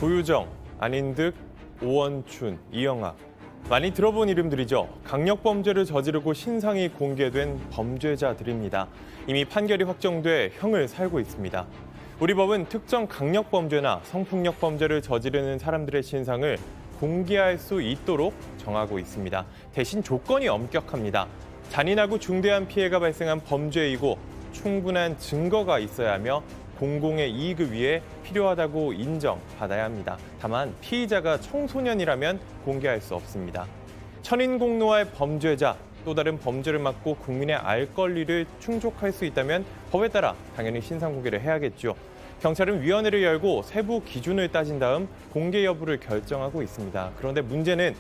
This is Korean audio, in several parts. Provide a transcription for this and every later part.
조유정, 안인득, 오원춘, 이영학. 많이 들어본 이름들이죠. 강력범죄를 저지르고 신상이 공개된 범죄자들입니다. 이미 판결이 확정돼 형을 살고 있습니다. 우리 법은 특정 강력범죄나 성폭력 범죄를 저지르는 사람들의 신상을 공개할 수 있도록 정하고 있습니다. 대신 조건이 엄격합니다. 잔인하고 중대한 피해가 발생한 범죄이고 충분한 증거가 있어야 하며 공공의 이익을 위해 필요하다고 인정받아야 합니다. 다만 피의자가 청소년이라면 공개할 수 없습니다. 천인공노할 범죄자, 또 다른 범죄를 막고 국민의 알 권리를 충족할 수 있다면 법에 따라 당연히 신상 공개를 해야겠죠. 경찰은 위원회를 열고 세부 기준을 따진 다음 공개 여부를 결정하고 있습니다. 그런데 문제는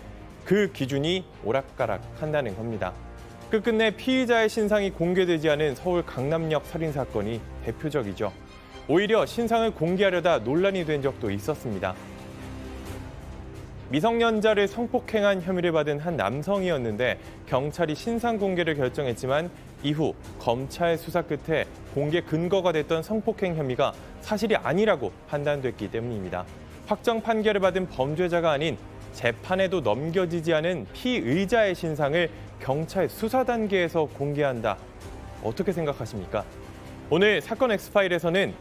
그 기준이 오락가락한다는 겁니다. 끝끝내 피의자의 신상이 공개되지 않은 서울 강남역 살인 사건이 대표적이죠. 오히려 신상을 공개하려다 논란이 된 적도 있었습니다. 미성년자를 성폭행한 혐의를 받은 한 남성이었는데 경찰이 신상 공개를 결정했지만 이후 검찰 수사 끝에 공개 근거가 됐던 성폭행 혐의가 사실이 아니라고 판단됐기 때문입니다. 확정 판결을 받은 범죄자가 아닌 재판에도 넘겨지지 않은 피의자의 신상을 경찰 수사 단계에서 공개한다. 어떻게 생각하십니까? 오늘 사건 엑스파일에서는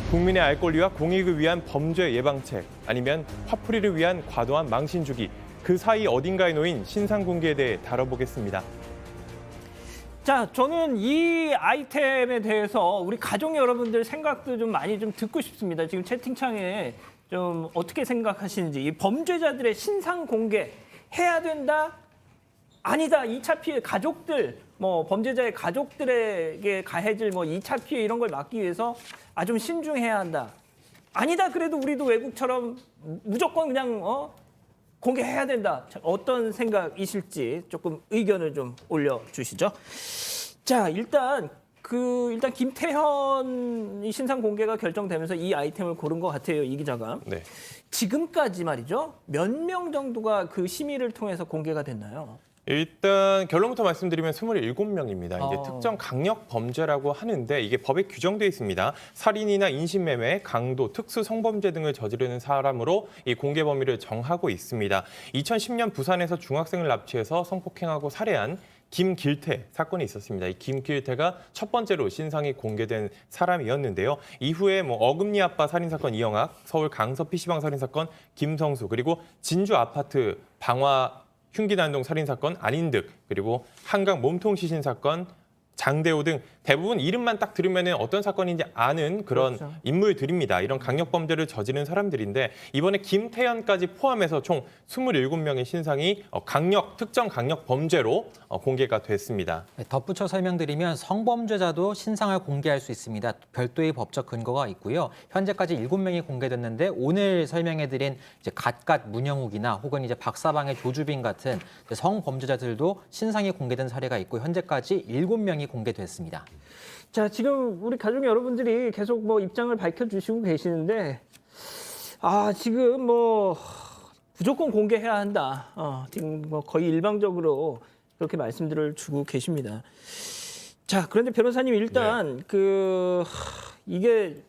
국민의 알 권리와 공익을 위한 범죄 예방책, 아니면 화풀이를 위한 과도한 망신 주기, 그 사이 어딘가에 놓인 신상 공개에 대해 다뤄보겠습니다. 자, 저는 이 아이템에 대해서 우리 가족 여러분들 생각도 좀 많이 좀 듣고 싶습니다. 지금 채팅창에 좀 어떻게 생각하시는지, 이 범죄자들의 신상 공개 해야 된다? 아니다. 2차 피해 가족들, 범죄자의 가족들에게 가해질 2차 피해 이런 걸 막기 위해서 좀 신중해야 한다. 아니다. 그래도 우리도 외국처럼 무조건 그냥 공개해야 된다. 자, 어떤 생각이실지 조금 의견을 좀 올려주시죠. 자, 일단 김태현 이 신상 공개가 결정되면서 이 아이템을 고른 것 같아요, 이 기자가. 네. 지금까지 말이죠. 몇 명 정도가 그 심의를 통해서 공개가 됐나요? 일단 결론부터 말씀드리면 27명입니다. 이제 특정 강력 범죄라고 하는데 이게 법에 규정되어 있습니다. 살인이나 인신매매, 강도, 특수 성범죄 등을 저지르는 사람으로 이 공개 범위를 정하고 있습니다. 2010년 부산에서 중학생을 납치해서 성폭행하고 살해한 김길태 사건이 있었습니다. 이 김길태가 첫 번째로 신상이 공개된 사람이었는데요. 이후에 어금니 아빠 살인 사건 이영학, 서울 강서 PC방 살인 사건 김성수, 그리고 진주 아파트 방화 흉기난동 살인사건 안인득, 그리고 한강 몸통 시신 사건 장대호 등 대부분 이름만 딱 들으면 어떤 사건인지 아는 그런 그렇죠. 인물들입니다. 이런 강력범죄를 저지른 사람들인데 이번에 김태현까지 포함해서 총 27명의 신상이 특정 강력범죄로 공개가 됐습니다. 덧붙여 설명드리면 성범죄자도 신상을 공개할 수 있습니다. 별도의 법적 근거가 있고요. 현재까지 7명이 공개됐는데 오늘 설명해드린 갓갓 문영욱이나 혹은 박사방의 조주빈 같은 성범죄자들도 신상이 공개된 사례가 있고 현재까지 7명이 공개됐습니다. 자, 지금 우리 가족 여러분들이 계속 입장을 밝혀주시고 계시는데, 지금 무조건 공개해야 한다. 지금 거의 일방적으로 그렇게 말씀들을 주고 계십니다. 자, 그런데 변호사님 일단 이게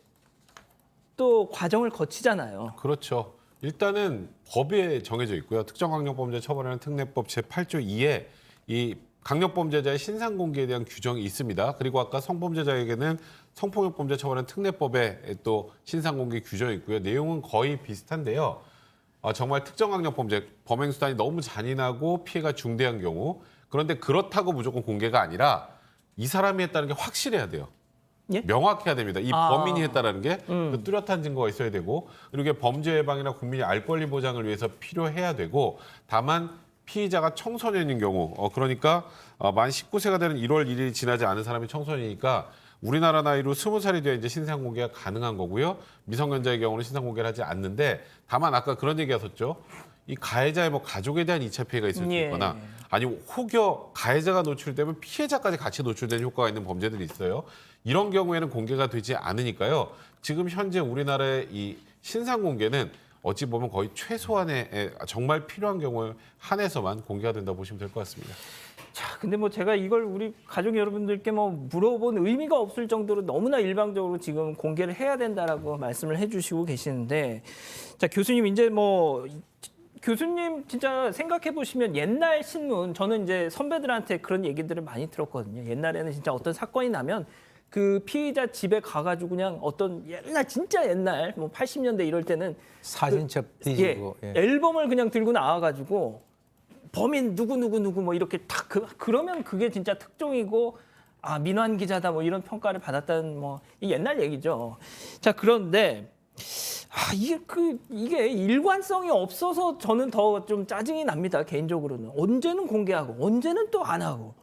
또 과정을 거치잖아요. 그렇죠. 일단은 법에 정해져 있고요. 특정강력범죄 처벌하는 특례법 제8조 2에 이 강력범죄자의 신상 공개에 대한 규정이 있습니다. 그리고 아까 성범죄자에게는 성폭력범죄 처벌하는 특례법에 또 신상 공개 규정이 있고요. 내용은 거의 비슷한데요. 정말 특정 강력범죄, 범행 수단이 너무 잔인하고 피해가 중대한 경우, 그런데 그렇다고 무조건 공개가 아니라 이 사람이 했다는 게 확실해야 돼요. 예? 명확해야 됩니다. 이 범인이 했다는 게 뚜렷한 증거가 있어야 되고, 그리고 이게 범죄 예방이나 국민의 알 권리 보장을 위해서 필요해야 되고, 다만 피의자가 청소년인 경우, 그러니까 만 19세가 되는 1월 1일이 지나지 않은 사람이 청소년이니까 우리나라 나이로 20살이 돼야 이제 신상 공개가 가능한 거고요. 미성년자의 경우는 신상 공개를 하지 않는데, 다만 아까 그런 얘기하셨죠. 이 가해자의 가족에 대한 2차 피해가 있을 수 있거나 아니면 혹여 가해자가 노출되면 피해자까지 같이 노출되는 효과가 있는 범죄들이 있어요. 이런 경우에는 공개가 되지 않으니까요. 지금 현재 우리나라의 이 신상 공개는 어찌 보면 거의 최소한의 정말 필요한 경우에 한해서만 공개가 된다고 보시면 될 것 같습니다. 자, 근데 뭐 제가 이걸 우리 가족 여러분들께 뭐 물어본 의미가 없을 정도로 너무나 일방적으로 지금 공개를 해야 된다라고 말씀을 해주시고 계시는데, 자, 교수님 이제 뭐 교수님 진짜 생각해 보시면 옛날 신문, 저는 이제 선배들한테 그런 얘기들을 많이 들었거든요. 옛날에는 진짜 어떤 사건이 나면 그 피의자 집에 가가지고 그냥 어떤 옛날 진짜 옛날 뭐 80년대 이럴 때는 사진첩 뒤지고. 예. 앨범을 그냥 들고 나와가지고 범인 누구 뭐 이렇게 딱 그러면 그게 진짜 특종이고 아 민환 기자다 뭐 이런 평가를 받았다는 뭐 이 옛날 얘기죠. 자, 그런데 아 이게 일관성이 없어서 저는 더 좀 짜증이 납니다. 개인적으로는 언제는 공개하고 언제는 또 안 하고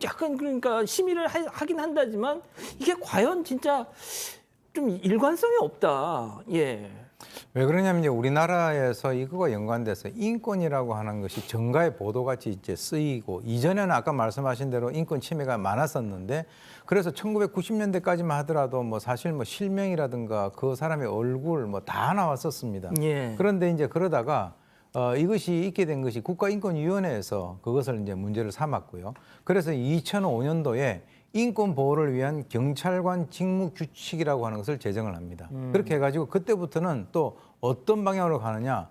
약간 그러니까 심의를 하긴 한다지만 이게 과연 진짜 좀 일관성이 없다. 예. 왜 그러냐면 이제 우리나라에서 이거가 연관돼서 인권이라고 하는 것이 정가의 보도같이 이제 쓰이고 이전에는 아까 말씀하신 대로 인권 침해가 많았었는데 그래서 1990년대까지만 하더라도 뭐 사실 뭐 실명이라든가 그 사람의 얼굴 뭐 다 나왔었습니다. 예. 그런데 이제 그러다가 이것이 있게 된 것이 국가인권위원회에서 그것을 이제 문제를 삼았고요. 그래서 2005년도에 인권 보호를 위한 경찰관 직무 규칙이라고 하는 것을 제정을 합니다. 그렇게 해가지고 그때부터는 또 어떤 방향으로 가느냐.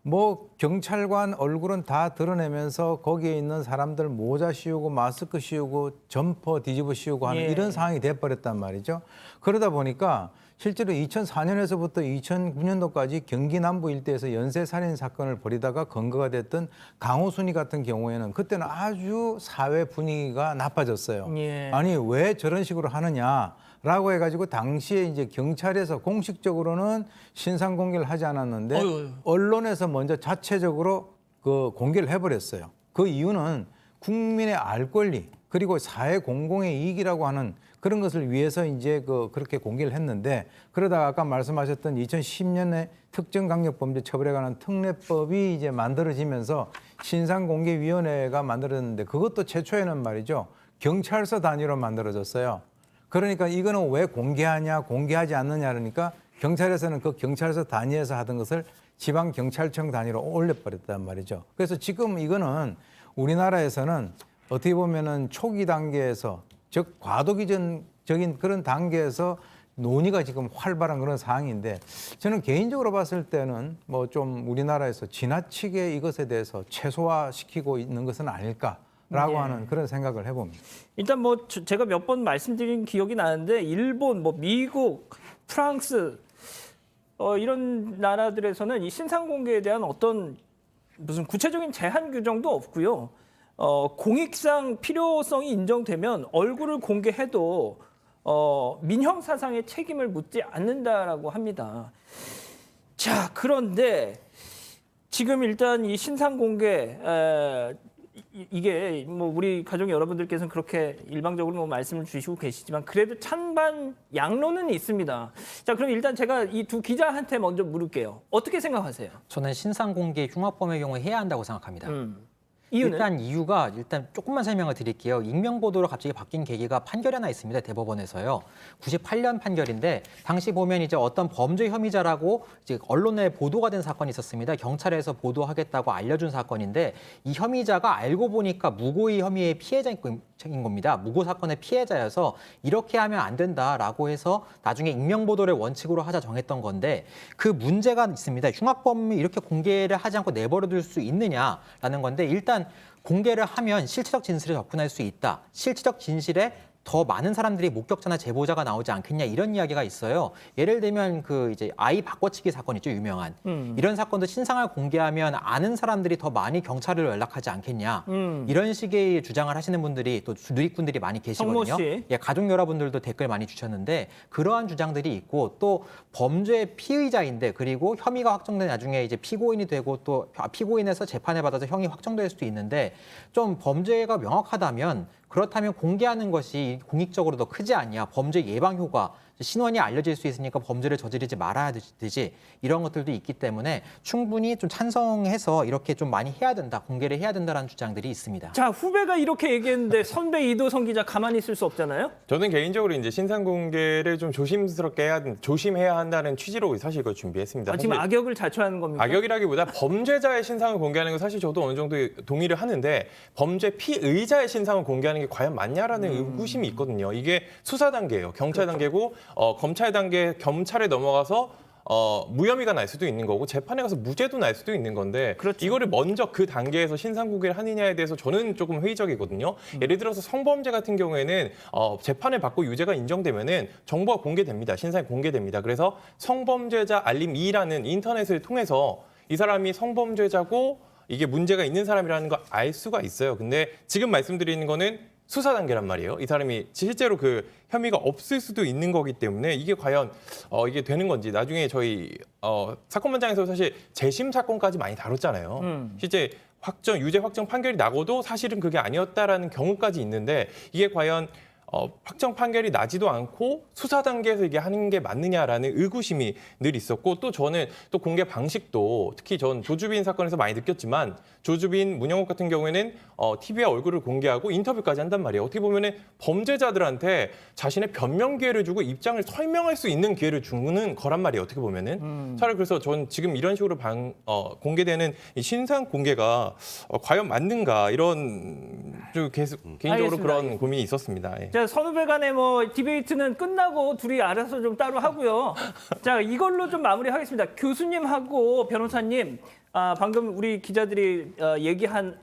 뭐 경찰관 얼굴은 다 드러내면서 거기에 있는 사람들 모자 씌우고 마스크 씌우고 점퍼 뒤집어 씌우고 하는 예. 이런 상황이 돼버렸단 말이죠. 그러다 보니까 실제로 2004년에서부터 2009년도까지 경기 남부 일대에서 연쇄살인 사건을 벌이다가 검거가 됐던 강호순이 같은 경우에는 그때는 아주 사회 분위기가 나빠졌어요. 예. 아니 왜 저런 식으로 하느냐라고 해가지고 당시에 이제 경찰에서 공식적으로는 신상 공개를 하지 않았는데 언론에서 먼저 자체적으로 그 공개를 해버렸어요. 그 이유는 국민의 알 권리 그리고 사회 공공의 이익이라고 하는 그런 것을 위해서 이제 그렇게 공개를 했는데 그러다가 아까 말씀하셨던 2010년에 특정강력범죄처벌에 관한 특례법이 이제 만들어지면서 신상공개위원회가 만들어졌는데 그것도 최초에는 말이죠. 경찰서 단위로 만들어졌어요. 그러니까 이거는 왜 공개하냐 공개하지 않느냐 그러니까 경찰에서는 그 경찰서 단위에서 하던 것을 지방경찰청 단위로 올려버렸단 말이죠. 그래서 지금 이거는 우리나라에서는 어떻게 보면은 초기 단계에서 즉 과도기적인 그런 단계에서 논의가 지금 활발한 그런 상황인데 저는 개인적으로 봤을 때는 뭐 좀 우리나라에서 지나치게 이것에 대해서 최소화시키고 있는 것은 아닐까라고 하는 그런 생각을 해봅니다. 일단 뭐 제가 몇 번 말씀드린 기억이 나는데 일본, 뭐 미국, 프랑스 이런 나라들에서는 이 신상 공개에 대한 어떤 무슨 구체적인 제한 규정도 없고요. 공익상 필요성이 인정되면 얼굴을 공개해도 민형 사상의 책임을 묻지 않는다라고 합니다. 자, 그런데 지금 일단 이 신상 공개 이게 뭐 우리 가족 여러분들께서는 그렇게 일방적으로 뭐 말씀을 주시고 계시지만 그래도 찬반 양론은 있습니다. 자, 그럼 일단 제가 이 두 기자한테 먼저 물을게요. 어떻게 생각하세요? 저는 신상 공개 흉악범의 경우에 해야 한다고 생각합니다. 이유는? 일단 이유가 조금만 설명을 드릴게요. 익명 보도로 갑자기 바뀐 계기가 판결이 하나 있습니다. 대법원에서요. 98년 판결인데 당시 보면 이제 어떤 범죄 혐의자라고 이제 언론에 보도가 된 사건이 있었습니다. 경찰에서 보도하겠다고 알려준 사건인데 이 혐의자가 알고 보니까 무고의 혐의의 피해자인 겁니다. 무고 사건의 피해자여서 이렇게 하면 안 된다라고 해서 나중에 익명 보도를 원칙으로 하자 정했던 건데 그 문제가 있습니다. 흉악범이 이렇게 공개를 하지 않고 내버려둘 수 있느냐라는 건데 일단 공개를 하면 실체적 진실에 접근할 수 있다. 실체적 진실에 더 많은 사람들이 목격자나 제보자가 나오지 않겠냐 이런 이야기가 있어요. 예를 들면 그 이제 아이 바꿔치기 사건 있죠, 유명한. 이런 사건도 신상을 공개하면 아는 사람들이 더 많이 경찰을 연락하지 않겠냐. 이런 식의 주장을 하시는 분들이 또 누리꾼들이 많이 계시거든요. 성모 씨. 예, 가족 여러분들도 댓글 많이 주셨는데 그러한 주장들이 있고 또 범죄 피의자인데 그리고 혐의가 확정된 나중에 이제 피고인이 되고 또 피고인에서 재판을 받아서 형이 확정될 수도 있는데 좀 범죄가 명확하다면 그렇다면 공개하는 것이 공익적으로 더 크지 않냐. 범죄 예방 효과 신원이 알려질 수 있으니까 범죄를 저지르지 말아야 되지 이런 것들도 있기 때문에 충분히 좀 찬성해서 이렇게 좀 많이 해야 된다, 공개를 해야 된다라는 주장들이 있습니다. 자, 후배가 이렇게 얘기했는데 선배 이도성 기자 가만히 있을 수 없잖아요. 저는 개인적으로 이제 신상 공개를 좀 조심해야 한다는 취지로 사실 이걸 준비했습니다. 지금 사실 악역을 자초하는 겁니까? 악역이라기보다 범죄자의 신상을 공개하는 건 사실 저도 어느 정도 동의를 하는데 범죄 피의자의 신상을 공개하는 게 과연 맞냐라는 의구심이 있거든요. 이게 수사 단계예요. 경찰 단계고 검찰 단계 검찰에 넘어가서 무혐의가 날 수도 있는 거고 재판에 가서 무죄도 날 수도 있는 건데 그렇죠. 이거를 먼저 그 단계에서 신상 공개를 하느냐에 대해서 저는 조금 회의적이거든요. 예를 들어서 성범죄 같은 경우에는 재판을 받고 유죄가 인정되면은 정보가 공개됩니다. 신상이 공개됩니다. 그래서 성범죄자 알림 2라는 인터넷을 통해서 이 사람이 성범죄자고 이게 문제가 있는 사람이라는 걸 알 수가 있어요. 근데 지금 말씀드리는 거는 수사 단계란 말이에요. 이 사람이 실제로 그 혐의가 없을 수도 있는 거기 때문에 이게 과연 이게 되는 건지 나중에 저희 사건 현장에서 사실 재심 사건까지 많이 다뤘잖아요. 실제 유죄 확정 판결이 나고도 사실은 그게 아니었다라는 경우까지 있는데 이게 과연 확정 판결이 나지도 않고 수사 단계에서 이게 하는 게 맞느냐라는 의구심이 늘 있었고 또 저는 또 공개 방식도 특히 전 조주빈 사건에서 많이 느꼈지만 조주빈, 문영욱 같은 경우에는 TV에 얼굴을 공개하고 인터뷰까지 한단 말이에요. 어떻게 보면은 범죄자들한테 자신의 변명 기회를 주고 입장을 설명할 수 있는 기회를 주는 거란 말이에요. 어떻게 보면은 차라리 그래서 전 지금 이런 식으로 공개되는 이 신상 공개가 과연 맞는가 이런 좀 개인적으로 알겠습니다. 그런 고민이 있었습니다. 예. 자, 선후배 간의 뭐 디베이트는 끝나고 둘이 알아서 좀 따로 하고요. 자, 이걸로 좀 마무리하겠습니다. 교수님하고 변호사님, 방금 우리 기자들이 얘기한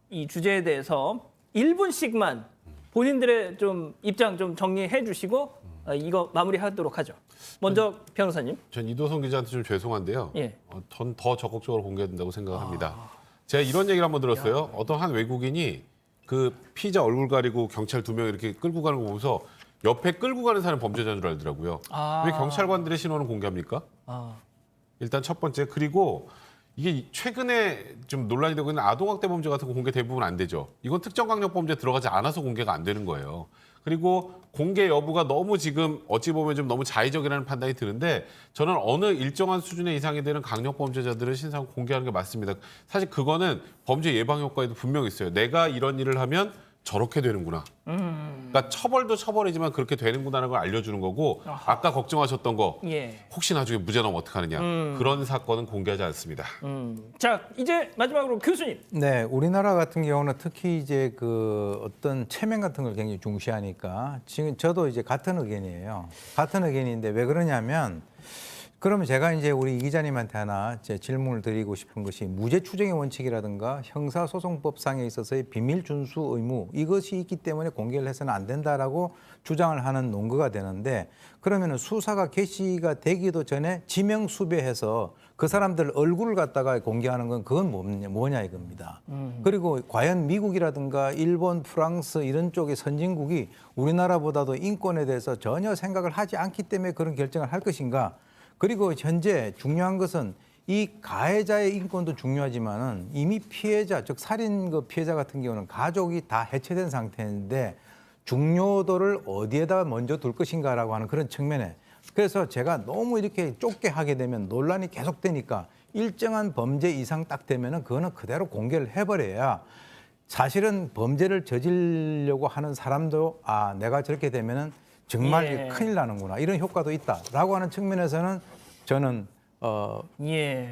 이 주제에 대해서 1분씩만 본인들의 좀 입장 좀 정리해 주시고 이거 마무리하도록 하죠. 먼저 변호사님. 전 이도성 기자한테 좀 죄송한데요. 예. 전 더 적극적으로 공개해야 된다고 생각합니다. 제가 이런 얘기를 한번 들었어요. 어떤 한 외국인이 그 피의자 얼굴 가리고 경찰 2명 이렇게 끌고 가는 거 보면서 옆에 끌고 가는 사람 범죄자인 줄 알더라고요. 왜 경찰관들의 신원을 공개합니까? 일단 첫 번째. 그리고 이게 최근에 좀 논란이 되고 있는 아동학대 범죄 같은 거 공개 대부분 안 되죠. 이건 특정강력범죄 들어가지 않아서 공개가 안 되는 거예요. 그리고 공개 여부가 너무 지금 어찌 보면 좀 너무 자의적이라는 판단이 드는데 저는 어느 일정한 수준의 이상이 되는 강력범죄자들은 신상 공개하는 게 맞습니다. 사실 그거는 범죄 예방 효과에도 분명히 있어요. 내가 이런 일을 하면 저렇게 되는구나. 그러니까 처벌도 처벌이지만 그렇게 되는구나라는 걸 알려주는 거고 아까 걱정하셨던 거 예. 혹시 나중에 무죄 나오면 어떡하느냐. 그런 사건은 공개하지 않습니다. 자, 이제 마지막으로 교수님. 네, 우리나라 같은 경우는 특히 이제 그 어떤 체면 같은 걸 굉장히 중시하니까 지금 저도 이제 같은 의견이에요. 같은 의견인데 왜 그러냐면 그러면 제가 이제 우리 이 기자님한테 하나 제 질문을 드리고 싶은 것이 무죄 추정의 원칙이라든가 형사소송법상에 있어서의 비밀 준수 의무 이것이 있기 때문에 공개를 해서는 안 된다라고 주장을 하는 논거가 되는데 그러면은 수사가 개시가 되기도 전에 지명 수배해서 그 사람들 얼굴을 갖다가 공개하는 건 그건 뭐냐 이겁니다. 그리고 과연 미국이라든가 일본, 프랑스 이런 쪽의 선진국이 우리나라보다도 인권에 대해서 전혀 생각을 하지 않기 때문에 그런 결정을 할 것인가? 그리고 현재 중요한 것은 이 가해자의 인권도 중요하지만은 이미 피해자, 즉 살인 그 피해자 같은 경우는 가족이 다 해체된 상태인데 중요도를 어디에다 먼저 둘 것인가라고 하는 그런 측면에 그래서 제가 너무 이렇게 좁게 하게 되면 논란이 계속되니까 일정한 범죄 이상 딱 되면은 그거는 그대로 공개를 해버려야 사실은 범죄를 저지르려고 하는 사람도 내가 저렇게 되면은 정말 큰일 나는구나 이런 효과도 있다라고 하는 측면에서는 저는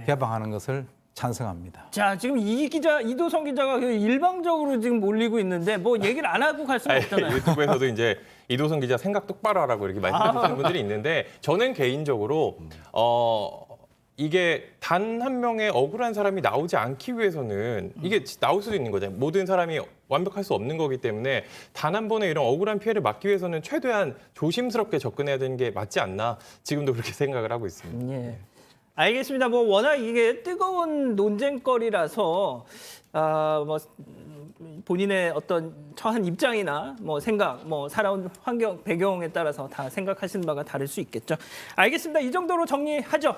개방하는 것을 찬성합니다. 자, 지금 이도성 기자가 일방적으로 지금 몰리고 있는데 뭐 얘기를 안 하고 갈 수는 없잖아요. 유튜브에서도 이제 이도성 기자 생각 똑바로 하라고 이렇게 말씀해주시는 분들이 있는데 저는 개인적으로 이게 단 한 명의 억울한 사람이 나오지 않기 위해서는 이게 나올 수도 있는 거잖아요. 모든 사람이 완벽할 수 없는 거기 때문에 단 한 번의 이런 억울한 피해를 막기 위해서는 최대한 조심스럽게 접근해야 되는 게 맞지 않나 지금도 그렇게 생각을 하고 있습니다. 예. 알겠습니다. 뭐 워낙 이게 뜨거운 논쟁거리라서 뭐 본인의 어떤 처한 입장이나 뭐 생각, 뭐 살아온 환경, 배경에 따라서 다 생각하시는 바가 다를 수 있겠죠. 알겠습니다. 이 정도로 정리하죠.